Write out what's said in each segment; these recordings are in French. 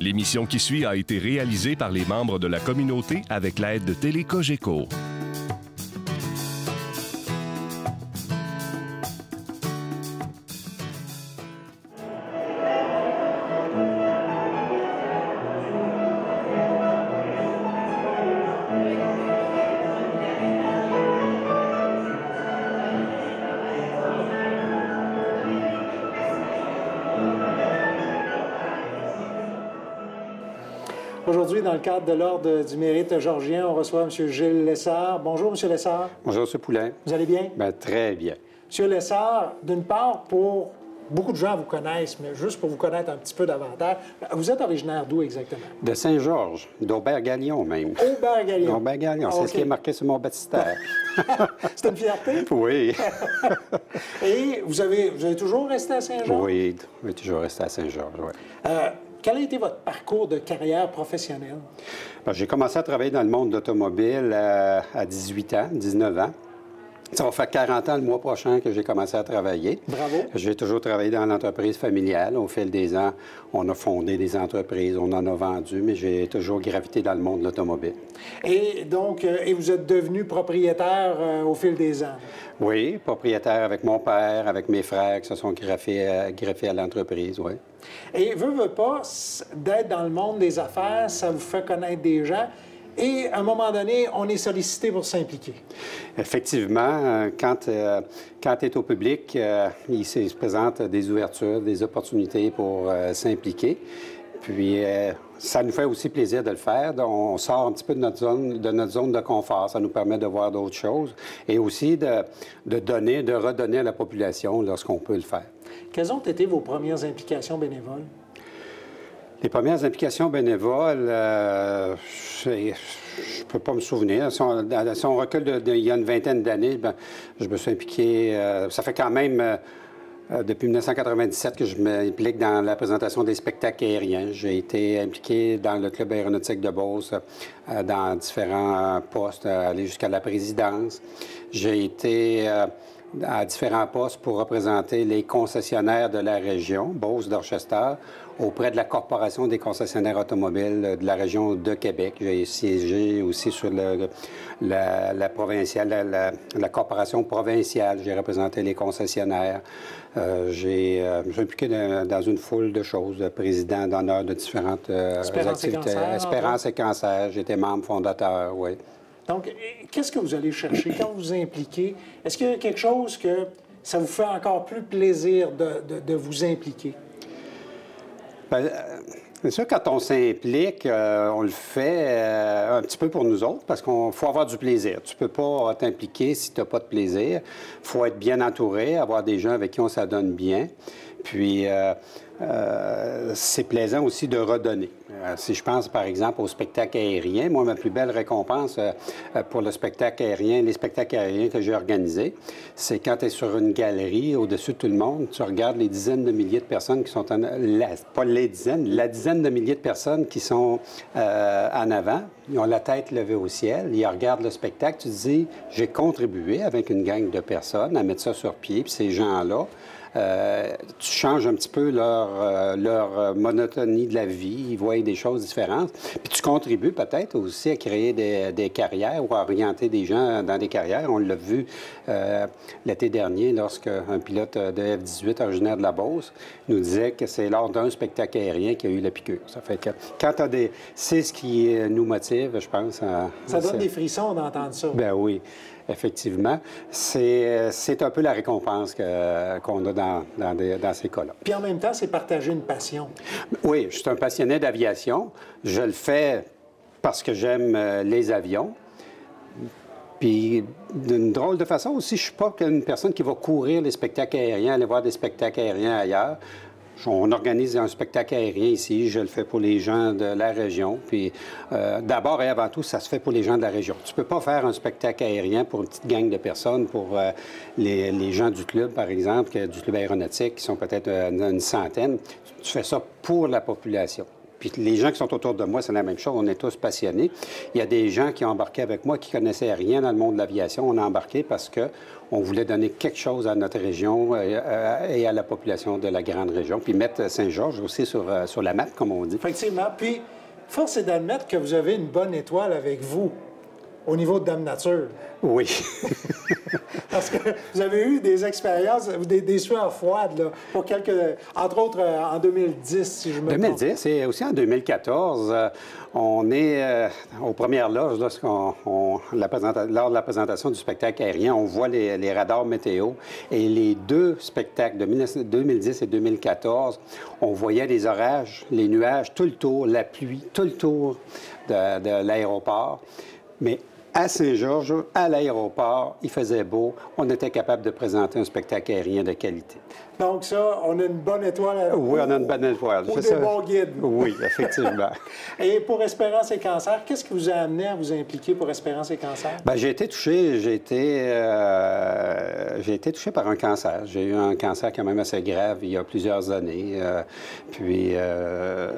L'émission qui suit a été réalisée par les membres de la communauté avec l'aide de Télé Cogeco. Aujourd'hui, dans le cadre de l'Ordre du mérite georgien, on reçoit M. Gilles Lessard. Bonjour, M. Lessard. Bonjour, M. Poulain. Vous allez bien? Bien, très bien. M. Lessard, d'une part, pour beaucoup de gens vous connaissent, mais juste pour vous connaître un petit peu davantage, vous êtes originaire d'où exactement? De Saint-Georges, d'Aubert-Galion même. Aubert-Galion. Aubert-Galion, Ah, c'est okay. ce qui est marqué sur mon baptistère. C'est une fierté? Oui. Et vous avez toujours resté à Saint-Georges? Oui, toujours resté à Saint-Georges, oui. Quel a été votre parcours de carrière professionnelle? J'ai commencé à travailler dans le monde d'automobile à 18 ans, 19 ans. Ça va faire 40 ans le mois prochain que j'ai commencé à travailler. Bravo. J'ai toujours travaillé dans l'entreprise familiale. Au fil des ans, on a fondé des entreprises, on en a vendu, mais j'ai toujours gravité dans le monde de l'automobile. Et donc, vous êtes devenu propriétaire au fil des ans? Oui, propriétaire avec mon père, avec mes frères qui se sont greffés à l'entreprise, oui. Et veut pas, d'être dans le monde des affaires, ça vous fait connaître des gens. Et à un moment donné, on est sollicité pour s'impliquer. Effectivement, quand tu es au public, il se présente des ouvertures, des opportunités pour s'impliquer. Puis, ça nous fait aussi plaisir de le faire. On sort un petit peu de notre zone de confort. Ça nous permet de voir d'autres choses et aussi de redonner à la population lorsqu'on peut le faire. Quelles ont été vos premières implications bénévoles? Les premières implications bénévoles, je ne peux pas me souvenir. Si on recule il y a une vingtaine d'années, je me suis impliqué. Ça fait quand même depuis 1997 que je m'implique dans la présentation des spectacles aériens. J'ai été impliqué dans le Club aéronautique de Beauce, dans différents postes, aller jusqu'à la présidence. J'ai été à différents postes pour représenter les concessionnaires de la région, Beauce, Dorchester, auprès de la Corporation des concessionnaires automobiles de la région de Québec. J'ai siégé aussi sur la provinciale, la corporation provinciale. J'ai représenté les concessionnaires. Je me suis impliqué dans une foule de choses, président d'honneur de différentes activités. Espérance et cancer. J'étais membre fondateur, oui. Donc, qu'est-ce que vous allez chercher quand vous vous impliquez? Est-ce qu'il y a quelque chose que ça vous fait encore plus plaisir de vous impliquer? Bien, c'est sûr, quand on s'implique, on le fait un petit peu pour nous autres, parce qu'il faut avoir du plaisir. Tu ne peux pas t'impliquer si tu n'as pas de plaisir. Il faut être bien entouré, avoir des gens avec qui on s'adonne bien. Puis, c'est plaisant aussi de redonner. Si je pense, par exemple, au spectacle aérien, moi, ma plus belle récompense pour le spectacle aérien, les spectacles aériens que j'ai organisés, c'est quand tu es sur une galerie, au-dessus de tout le monde, tu regardes les dizaines de milliers de personnes qui sont pas les dizaines, la dizaine de milliers de personnes qui sont en avant, ils ont la tête levée au ciel, ils regardent le spectacle, tu te dis, j'ai contribué avec une gang de personnes à mettre ça sur pied, puis ces gens-là, tu changes un petit peu leur monotonie de la vie, ils voient des choses différentes. Puis tu contribues peut-être aussi à créer des carrières ou à orienter des gens dans des carrières. On l'a vu l'été dernier lorsqu'un pilote de F-18 originaire de la Beauce nous disait que c'est lors d'un spectacle aérien qu'il y a eu la piqûre. Ça fait que quand tu as des... C'est ce qui nous motive, je pense. Ça donne des frissons d'entendre ça. Ben oui. Effectivement, c'est un peu la récompense qu'on a dans ces cas-là. Puis en même temps, c'est partager une passion. Oui, je suis un passionné d'aviation. Je le fais parce que j'aime les avions. Puis, d'une drôle de façon aussi, je ne suis pas une personne qui va courir les spectacles aériens, aller voir des spectacles aériens ailleurs. On organise un spectacle aérien ici, je le fais pour les gens de la région. Puis d'abord et avant tout, ça se fait pour les gens de la région. Tu ne peux pas faire un spectacle aérien pour une petite gang de personnes, pour les gens du club, par exemple, du club aéronautique, qui sont peut-être une centaine. Tu fais ça pour la population. Puis les gens qui sont autour de moi, c'est la même chose. On est tous passionnés. Il y a des gens qui ont embarqué avec moi qui ne connaissaient rien dans le monde de l'aviation. On a embarqué parce qu'on voulait donner quelque chose à notre région et à la population de la grande région. Puis mettre Saint-Georges aussi sur la map, comme on dit. Effectivement. Puis, force est d'admettre que vous avez une bonne étoile avec vous au niveau de Dame Nature. Oui. Parce que vous avez eu des expériences, des sueurs froides, là, pour entre autres en 2010, si je me trompe. 2010 et aussi en 2014, on est aux premières loges, lors de la présentation du spectacle aérien, on voit les radars météo. Et les deux spectacles de 2010 et 2014, on voyait les orages, les nuages, tout le tour, la pluie, tout le tour de l'aéroport. Mais à Saint-Georges, à l'aéroport, il faisait beau. On était capable de présenter un spectacle aérien de qualité. Donc ça, on a une bonne étoile. Oui, on a une bonne étoile. Ou des bons guides. Oui, effectivement. Et pour Espérance et Cancer, qu'est-ce qui vous a amené à vous impliquer pour Espérance et Cancer? Bien, j'ai été touché par un cancer. J'ai eu un cancer quand même assez grave il y a plusieurs années. Puis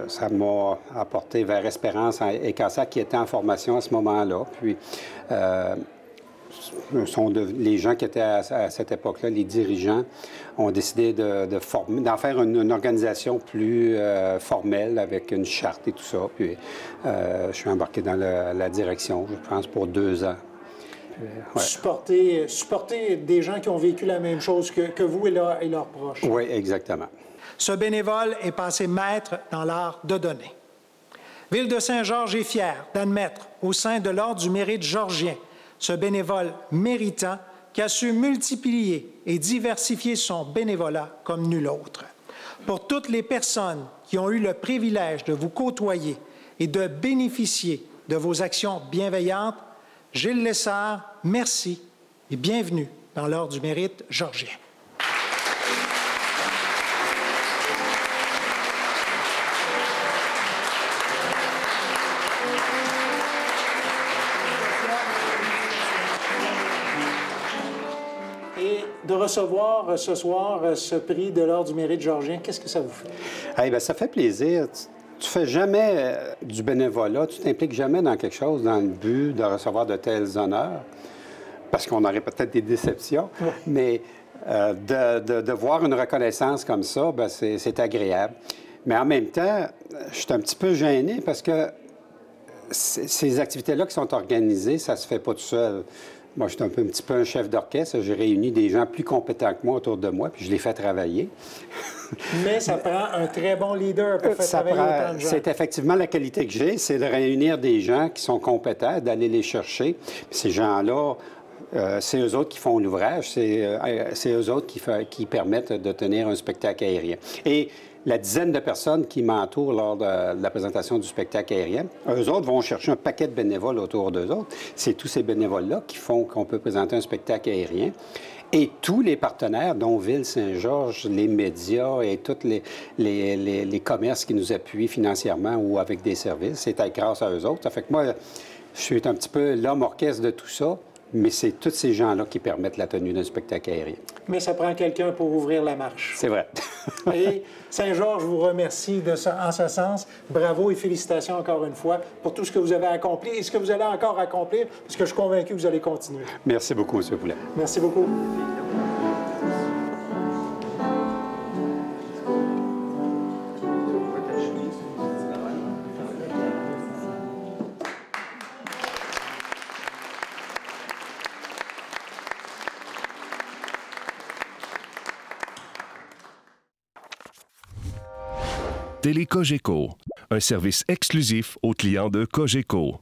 ça m'a apporté vers Espérance et Cancer qui était en formation à ce moment-là. Puis les gens qui étaient à cette époque-là, les dirigeants, ont décidé d'en faire une organisation plus formelle avec une charte et tout ça. Puis je suis embarqué dans la direction, je pense, pour 2 ans. Ouais. Supporter des gens qui ont vécu la même chose que vous et leurs proches. Oui, exactement. Ce bénévole est passé maître dans l'art de donner. Ville de Saint-Georges est fière d'admettre au sein de l'Ordre du mérite georgien ce bénévole méritant qui a su multiplier et diversifier son bénévolat comme nul autre. Pour toutes les personnes qui ont eu le privilège de vous côtoyer et de bénéficier de vos actions bienveillantes, Gilles Lessard, merci et bienvenue dans l'Ordre du mérite georgien. Et de recevoir ce soir ce prix de l'Ordre du mérite georgien, qu'est-ce que ça vous fait? Eh bien, ça fait plaisir. Tu fais jamais du bénévolat, tu t'impliques jamais dans quelque chose dans le but de recevoir de tels honneurs, parce qu'on aurait peut-être des déceptions, mais de voir une reconnaissance comme ça, bien, c'est agréable. Mais en même temps, je suis un petit peu gêné parce que ces activités-là qui sont organisées, ça se fait pas tout seul. Moi, je suis un petit peu un chef d'orchestre. J'ai réuni des gens plus compétents que moi autour de moi, puis je les fais travailler. Mais ça prend un très bon leader pour faire travailler autant de gens. C'est effectivement la qualité que j'ai, c'est de réunir des gens qui sont compétents, d'aller les chercher. Puis ces gens-là, c'est eux autres qui font l'ouvrage, c'est eux autres qui permettent de tenir un spectacle aérien. Et la dizaine de personnes qui m'entourent lors de la présentation du spectacle aérien, eux autres vont chercher un paquet de bénévoles autour d'eux autres. C'est tous ces bénévoles-là qui font qu'on peut présenter un spectacle aérien. Et tous les partenaires, dont Ville-Saint-Georges, les médias et tous les commerces qui nous appuient financièrement ou avec des services, c'est grâce à eux autres. Ça fait que moi, je suis un petit peu l'homme orchestre de tout ça, mais c'est tous ces gens-là qui permettent la tenue d'un spectacle aérien. Mais ça prend quelqu'un pour ouvrir la marche. C'est vrai. Et Saint-Georges vous remercie en ce sens. Bravo et félicitations encore une fois pour tout ce que vous avez accompli et ce que vous allez encore accomplir, parce que je suis convaincu que vous allez continuer. Merci beaucoup, M. Poulet. Merci beaucoup. Télé Cogeco, un service exclusif aux clients de Cogeco.